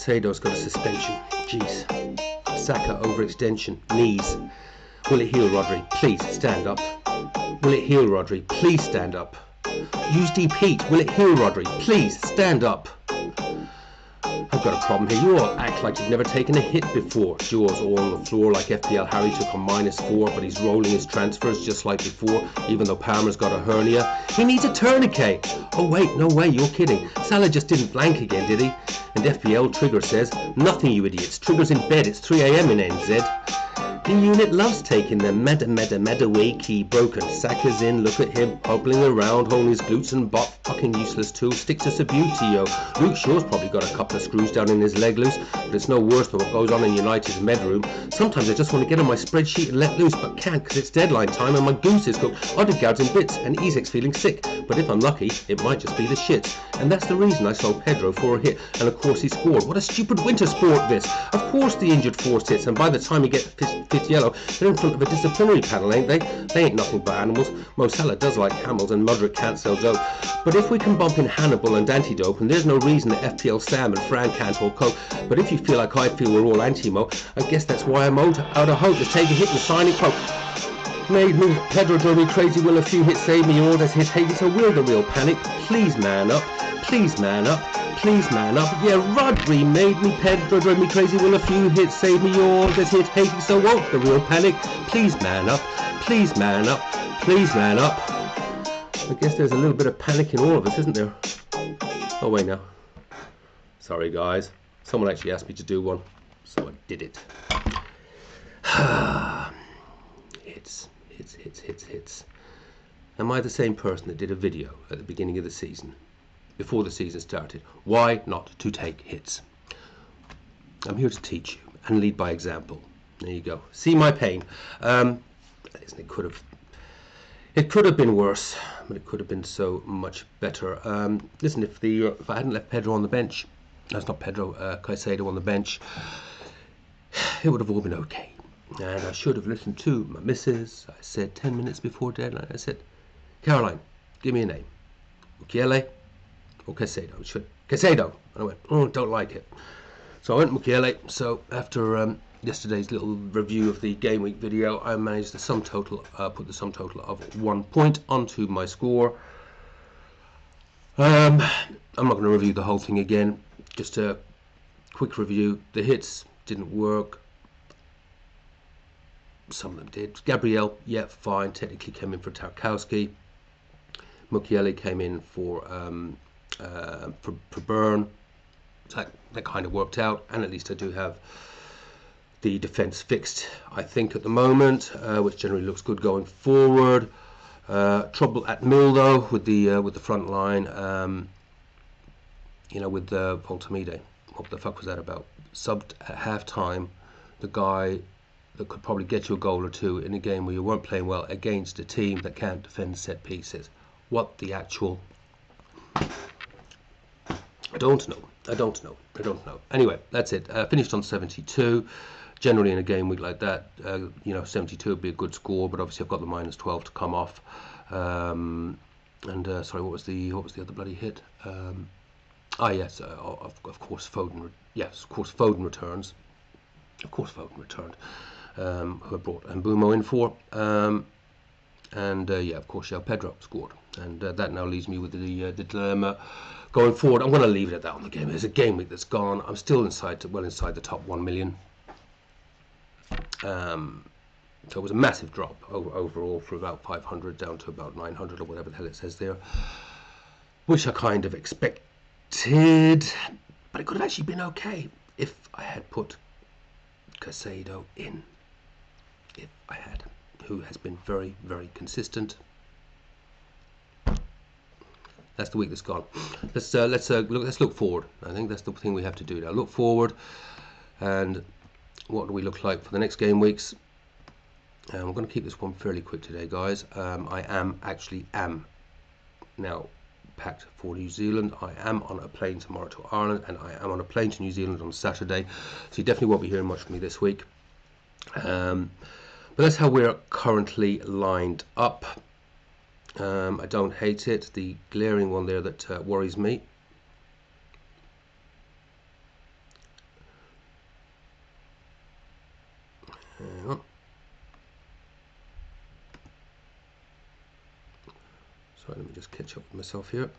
Caicdaos got a suspension. Jeez. Saka overextension. Knees. Will it heal, Rodri? Please stand up. Will it heal, Rodri? Please stand up. Use deep heat. Will it heal, Rodri? Please stand up. I've got a problem here. You all act like you've never taken a hit before. Yours all on the floor like FPL Harry took a -4, but he's rolling his transfers just like before, even though Palmer's got a hernia. He needs a tourniquet. Oh wait, no way, you're kidding. Salah just didn't blank again, did he? And FPL Trigger says, nothing, you idiots. Trigger's in bed. It's 3 AM in NZ. The unit loves taking them. Madaoake broken. Saka's in, look at him, hobbling around, holding his glutes and bot. Fucking useless too. Stick to subut, yo. Luke Shaw's probably got a couple of screws down in his leg loose, but it's no worse than what goes on in United's med room. Sometimes I just want to get on my spreadsheet and let loose, but can't because it's deadline time and my goose is cooked. Odegaard's in bits and Isaac's feeling sick, but if I'm lucky, it might just be the shits. And that's the reason I sold Pedro for a hit, and of course he scored. What a stupid winter sport this. Of course the injured forced hits, and by the time you get fifth yellow, they're in front of a disciplinary panel, ain't they? They ain't nothing but animals. Mo Salah does like camels and Modric can't sell dope. But if we can bump in Hannibal and antidote, and there's no reason that FPL Sam and Fran can't all cope. But if you feel like I feel we're all anti-Mo, I guess that's why I'm out of hope. Just take a hit and sign it quote. Made me, Pedro drove me crazy, will a few hits save me, all that's hit hating, so we're the real panic. Please man up, please man up, please man up. Yeah, Rodri made me, Pedro drove me crazy, will a few hits save me, all that's hit hating, so won't the real panic. Please man up, please man up, please man up. I guess there's a little bit of panic in all of us, isn't there? Oh wait now. Sorry guys, someone actually asked me to do one, so I did it. Hits. Am I the same person that did a video at the beginning of the season, before the season started? Why not to take hits? I'm here to teach you and lead by example. There you go. See my pain. Listen, it could have been worse, but it could have been so much better. Listen, if I hadn't left Pedro on the bench, that's not Pedro, Caicedo on the bench, it would have all been okay. And I should have listened to my missus. I said 10 minutes before deadline, I said, Caroline, give me a name. Mukiele or Caicdaos? She went, Caicdaos. And I went, oh, don't like it. So I went Mukiele. So after yesterday's little review of the game week video, I managed the sum total, put the sum total of 1 point onto my score. I'm not going to review the whole thing again. Just a quick review. The hits didn't work. Some of them did. Gabriel, yeah, fine. Technically came in for Tarkowski. Mukiele came in for Burn. So that kind of worked out, and at least I do have the defence fixed, I think, at the moment, which generally looks good going forward. Trouble at mill though with the front line. You know, with the Voltamide. What the fuck was that about? Subbed at half time. The guy that could probably get you a goal or two in a game where you weren't playing well against a team that can't defend set pieces. What the actual... I don't know. Anyway, that's it. Finished on 72. Generally in a game week like that, you know, 72 would be a good score, but obviously I've got the -12 to come off. Sorry, what was the other bloody hit? Yes, of course Foden. Yes, of course Foden returns. Of course Foden returned. Who I brought Mbumo in for, yeah, of course, Pedro scored, and that now leaves me with the dilemma going forward. I'm going to leave it at that on the game. There's a game week that's gone. I'm still well inside the top 1 million. So it was a massive drop overall for about 500 down to about 900 or whatever the hell it says there, which I kind of expected, but it could have actually been okay if I had put Caicdaos in. If I had, who has been very, very consistent. That's the week that's gone. Let's look forward. I think that's the thing we have to do now. Look forward, and what do we look like for the next game weeks? And we're going to keep this one fairly quick today, guys. I am now packed for New Zealand. I am on a plane tomorrow to Ireland, and I am on a plane to New Zealand on Saturday. So you definitely won't be hearing much from me this week. But that's how we're currently lined up. I don't hate it. The glaring one there that worries me. Hang on. Sorry, let me just catch up with myself here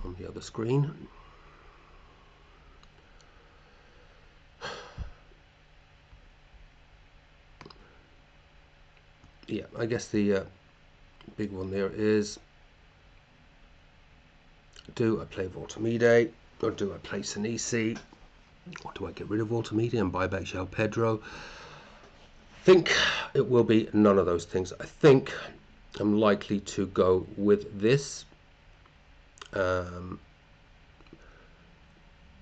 on the other screen. Yeah, I guess the big one there is, do I play Voltamide or do I play Senesi, or do I get rid of Voltamide and buy back João Pedro? I think it will be none of those things. I think I'm likely to go with this.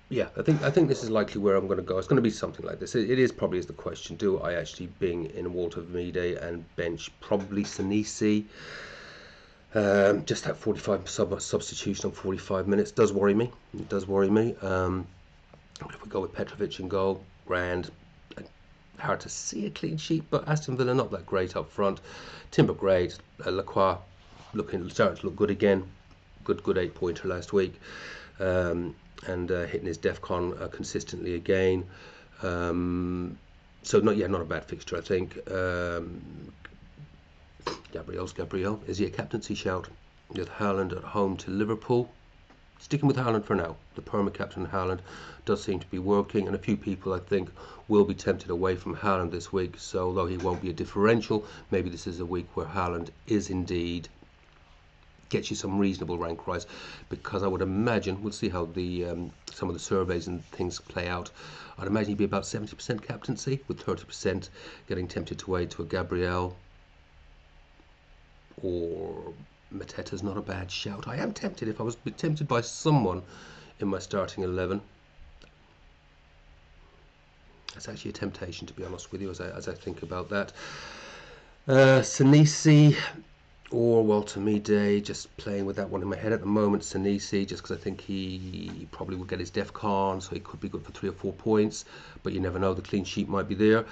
Yeah, I think this is likely where I'm going to go. It's going to be something like this. It is probably is the question. Do I actually bring in Voltamide and bench probably Senesi? Just that 45 substitution on 45 minutes does worry me. It does worry me. If we go with Petrovic in goal, grand. Hard to see a clean sheet, but Aston Villa not that great up front. Timber great. Lacroix starting to look good again. Good 8-pointer last week. And hitting his DEFCON consistently again. So not a bad fixture, I think. Gabriel. Is he a captaincy shout? With Haaland at home to Liverpool. Sticking with Haaland for now. The perma-captain Haaland does seem to be working, and a few people I think will be tempted away from Haaland this week. So although he won't be a differential, maybe this is a week where Haaland is indeed gets you some reasonable rank rise, because I would imagine, we'll see how the some of the surveys and things play out. I'd imagine he'd be about 70% captaincy, with 30% getting tempted away to a Gabriel, or Mateta's not a bad shout. I am tempted, if I was tempted by someone in my starting 11. That's actually a temptation, to be honest with you, as I think about that. Senesi or Voltamide, just playing with that one in my head at the moment. Senesi, just because I think he probably will get his DEFCON, so he could be good for 3 or 4 points, but you never know, the clean sheet might be there.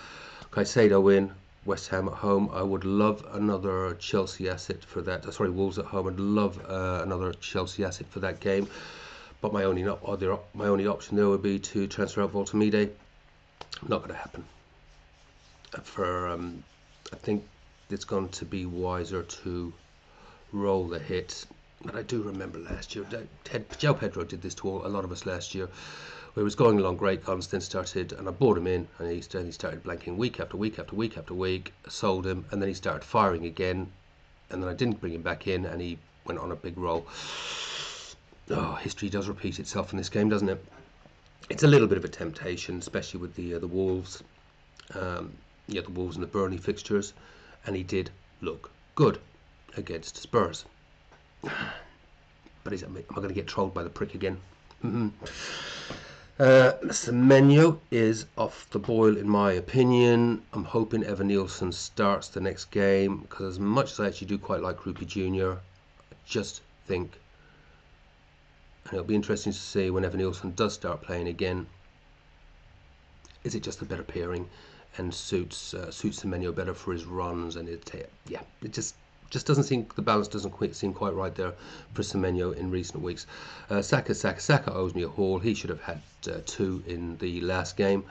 Caicdaos in, West Ham at home. I would love another Chelsea asset for that. Sorry, Wolves at home. I'd love another Chelsea asset for that game, but my only option there would be to transfer out Voltamide. Not going to happen. I think it's going to be wiser to roll the hit. But I do remember last year, João Pedro did this to a lot of us last year, where he was going along great guns, then started, and I bought him in, and he started blanking week after week after week after week, sold him, and then he started firing again, and then I didn't bring him back in, and he went on a big roll. Oh, history does repeat itself in this game, doesn't it? It's a little bit of a temptation, especially with the Wolves, the Wolves and the Burnley fixtures, and he did look good against Spurs. But am I going to get trolled by the prick again? Semenyo is off the boil in my opinion. I'm hoping Evan Nielsen starts the next game, because as much as I actually do quite like Rupi Jr., I just think, and it'll be interesting to see when Evan Nielsen does start playing again, is it just a better pairing and suits Semenyo better for his runs, and it just doesn't seem, the balance doesn't seem quite right there for Semenyo in recent weeks. Saka owes me a haul. He should have had 2 in the last game,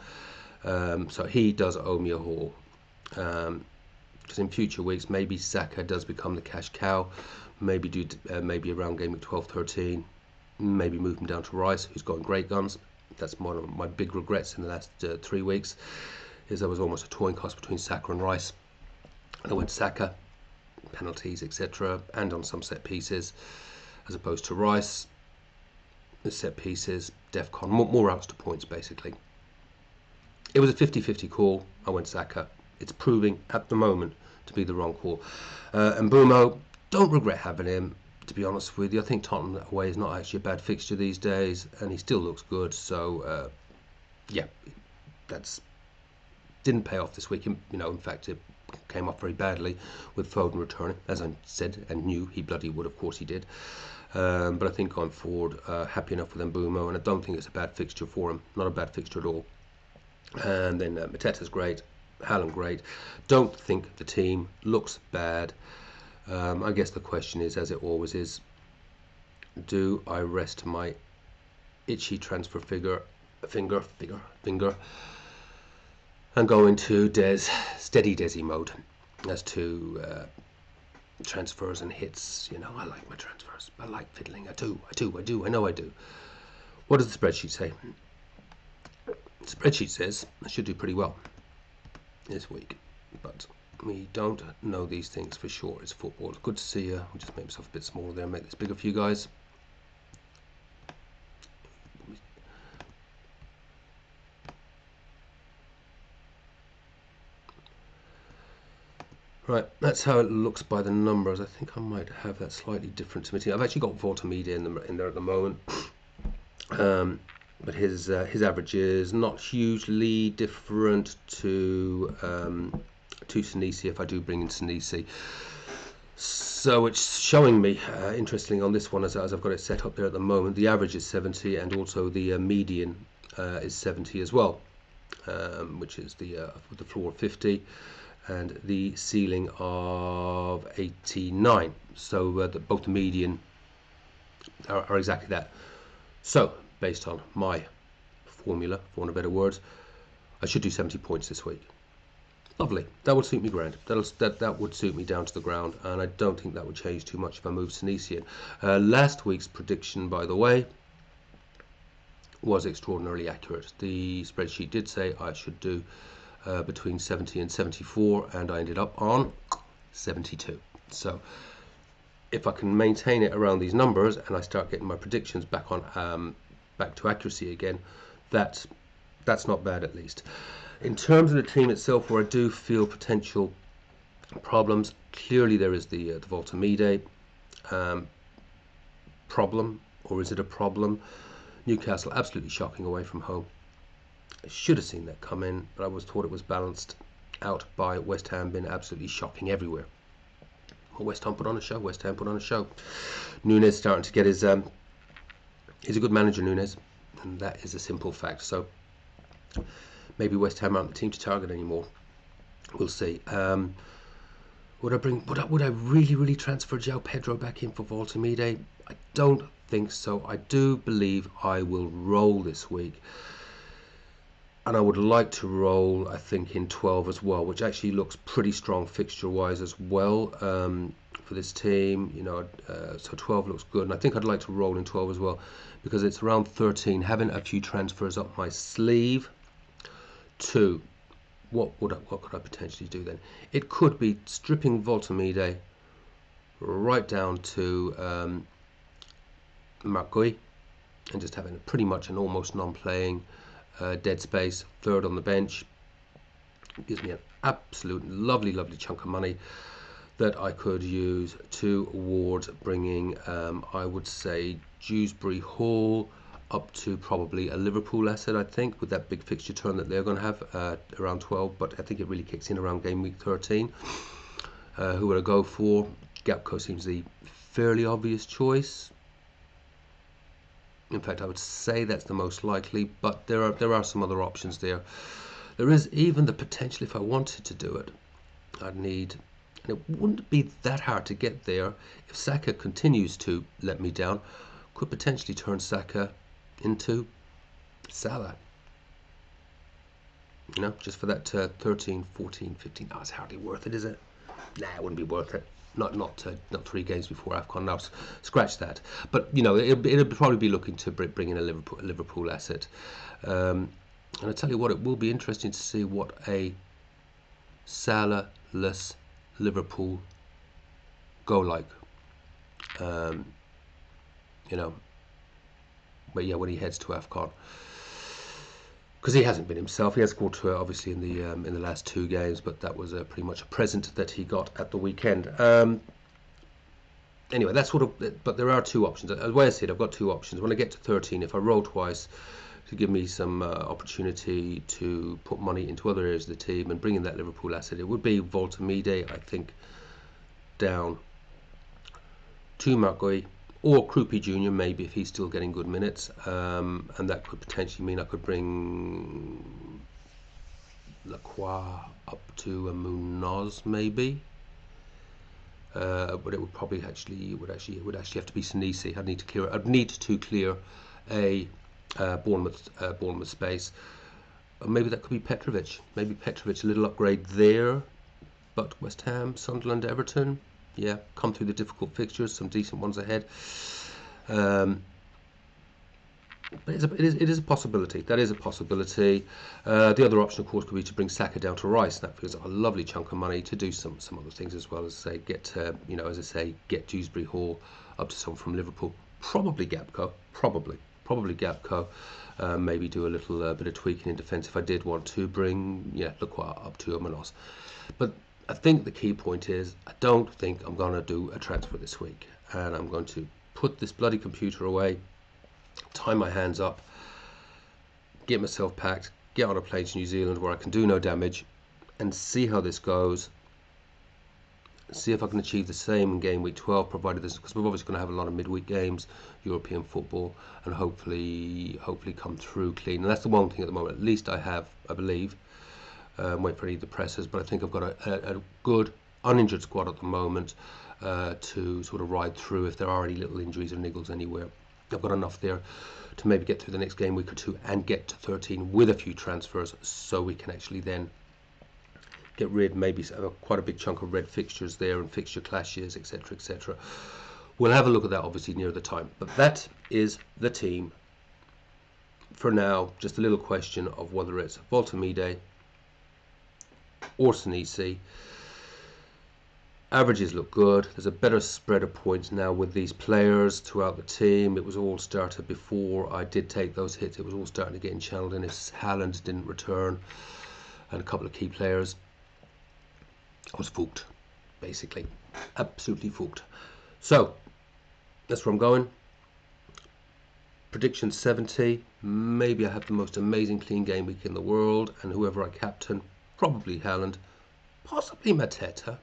so he does owe me a haul, because in future weeks maybe Saka does become the cash cow, maybe around game week 12-13, maybe move him down to Rice, who's got great guns. That's one of my big regrets in the last 3 weeks, is there was almost a toying cost between Saka and Rice, and I went Saka, penalties, etc., and on some set pieces, as opposed to Rice, the set pieces, DEFCON, more outs to points basically. It was a 50-50 call. I went Saka. It's proving at the moment to be the wrong call. And Mbeumo, don't regret having him, to be honest with you. I think Tottenham away is not actually a bad fixture these days, and he still looks good. So yeah, that's didn't pay off this week. In fact, it came off very badly with Foden returning, as I said and knew he bloody would. Of course he did. But I think going forward, happy enough with Mbeumo, and I don't think it's a bad fixture for him. Not a bad fixture at all. And then Mateta's great, Haaland great. Don't think the team looks bad. I guess the question is, as it always is, do I rest my itchy transfer finger? and go into steady Desi mode as to transfers and hits. You know, I like my transfers. I like fiddling. I know I do. What does the spreadsheet say? The spreadsheet says I should do pretty well this week, but we don't know these things for sure. It's football. It's good to see you. I'll just make myself a bit smaller there, make this bigger for you guys. Right, that's how it looks by the numbers. I think I might have that slightly different to me. I've actually got Voltamedia in there at the moment, but his average is not hugely different to Sinisi if I do bring in Sinisi. So it's showing me, interestingly on this one, as I've got it set up there at the moment, the average is 70 and also the median is 70 as well, which is with the floor of 50. And the ceiling of 89, so both the median are exactly that. So based on my formula, for want of better words, I should do 70 points this week. Lovely, that would suit me grand. That would suit me down to the ground, and I don't think that would change too much if I move Sinisi in. Last week's prediction, by the way, was extraordinarily accurate. The spreadsheet did say I should do between 70 and 74, and I ended up on 72. So if I can maintain it around these numbers and I start getting my predictions back on back to accuracy again, that's not bad at least. In terms of the team itself, where I do feel potential problems, clearly there is the Voltamide problem, or is it a problem? Newcastle absolutely shocking away from home. I should have seen that come in, but I was thought it was balanced out by West Ham being absolutely shocking everywhere. Well, West Ham put on a show. West Ham put on a show. Nunes starting to get his. He's a good manager, Nunes, and that is a simple fact. So maybe West Ham aren't the team to target anymore. We'll see. Would I really transfer João Pedro back in for Voltamide? I don't think so. I do believe I will roll this week. And I would like to roll, I think, in 12 as well, which actually looks pretty strong fixture-wise as well for this team. You know, so 12 looks good, and I think I'd like to roll in 12 as well because it's around 13. Having a few transfers up my sleeve. 2. What could I potentially do then? It could be stripping Voltamide right down to Marcoy and just having pretty much an almost non-playing. Dead space, third on the bench. It gives me an absolute lovely chunk of money that I could use towards bringing, I would say, Dewsbury Hall up to probably a Liverpool asset, I think, with that big fixture turn that they're going to have around 12, but I think it really kicks in around game week 13. Who would I go for? Gapco seems the fairly obvious choice. In fact, I would say that's the most likely, but there are some other options there. There is even the potential, if I wanted to do it, I'd need, and it wouldn't be that hard to get there if Saka continues to let me down, could potentially turn Saka into Salah. You know, just for that 13, 14, 15. Oh, it's hardly worth it, is it? Nah, it wouldn't be worth it. Not 3 games before AFCON. Now scratch that. But you know, it'll probably be looking to bring in a Liverpool asset. And I tell you what, it will be interesting to see what a Salah-less Liverpool go like. You know, but yeah, when he heads to AFCON. Because he hasn't been himself. He has scored obviously in the last 2 games, but that was pretty much a present that he got at the weekend. Anyway, that's sort of. But there are 2 options. As I said, I've got 2 options. When I get to 13, if I roll twice to give me some opportunity to put money into other areas of the team and bring in that Liverpool asset, it would be Voltamide, I think, down to Marcoy. Or Krupi Jr. maybe if he's still getting good minutes, and that could potentially mean I could bring Lacroix up to a Munoz maybe, but it would probably it would actually have to be Sinisi. I'd need to clear a Bournemouth space. maybe that could be Petrovic. Maybe Petrovic, a little upgrade there. But West Ham, Sunderland, Everton, yeah, come through the difficult fixtures, some decent ones ahead. But it is a possibility. That is a possibility. The other option, of course, could be to bring Saka down to Rice. That feels like a lovely chunk of money to do some other things as well, as say get get Dewsbury Hall up to someone from Liverpool. Probably Gapco. Probably Gapco. Maybe do a little bit of tweaking in defence if I did want to bring up to Manos. But I think the key point is I don't think I'm going to do a transfer this week, and I'm going to put this bloody computer away, tie my hands up, get myself packed, get on a plane to New Zealand where I can do no damage, and see how this goes. See if I can achieve the same in game week 12, provided this, because we're obviously going to have a lot of midweek games, European football, and hopefully come through clean. And that's the one thing at the moment, at least I believe. Wait for any of the pressers, but I think I've got a good uninjured squad at the moment to sort of ride through if there are any little injuries or niggles anywhere. I've got enough there to maybe get through the next game week or two and get to 13 with a few transfers, so we can actually then get rid maybe quite a big chunk of red fixtures there and fixture clashes, etc, etc. We'll have a look at that obviously near the time, but that is the team for now. Just a little question of whether it's Voltamide or Sinisi. Averages look good. There's a better spread of points now with these players throughout the team. It was all started before I did take those hits. It was all starting to get channeled in if Haaland didn't return and a couple of key players. I was fooked, basically. Absolutely fooked. So that's where I'm going. Prediction 70. Maybe I have the most amazing clean game week in the world, and whoever I captain, probably Haaland, possibly Mateta.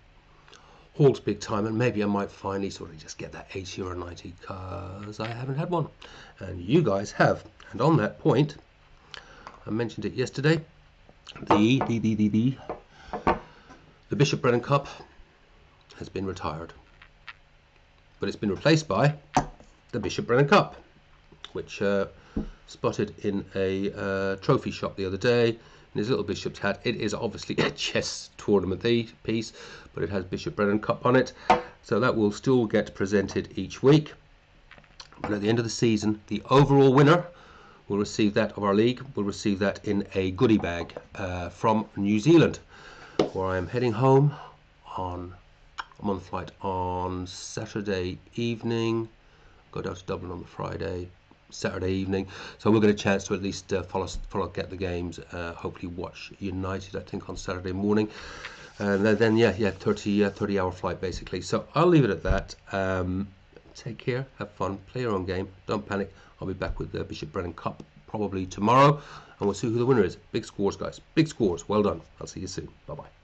Hall's big time, and maybe I might finally sort of just get that 80 or 90 because I haven't had one, and you guys have. And on that point, I mentioned it yesterday, the Bishop Brennan Cup has been retired, but it's been replaced by the Bishop Brennan Cup, which spotted in a trophy shop the other day. In his little bishop's hat. It is obviously a chess tournament piece, but it has Bishop Brennan Cup on it, so that will still get presented each week. But at the end of the season, the overall winner will receive that of our league. Will receive that in a goodie bag from New Zealand, where I am heading home on. I'm on the flight on Saturday evening. Go down to Dublin on the Friday. Saturday evening, so we'll get a chance to at least follow get the games, hopefully watch United I think on Saturday morning, and then 30 hour flight basically. So I'll leave it at that. Take care, have fun, play your own game, don't panic. I'll be back with the Bishop Brennan Cup probably tomorrow, and we'll see who the winner is. Big scores, guys, big scores. Well done. I'll see you soon. Bye bye.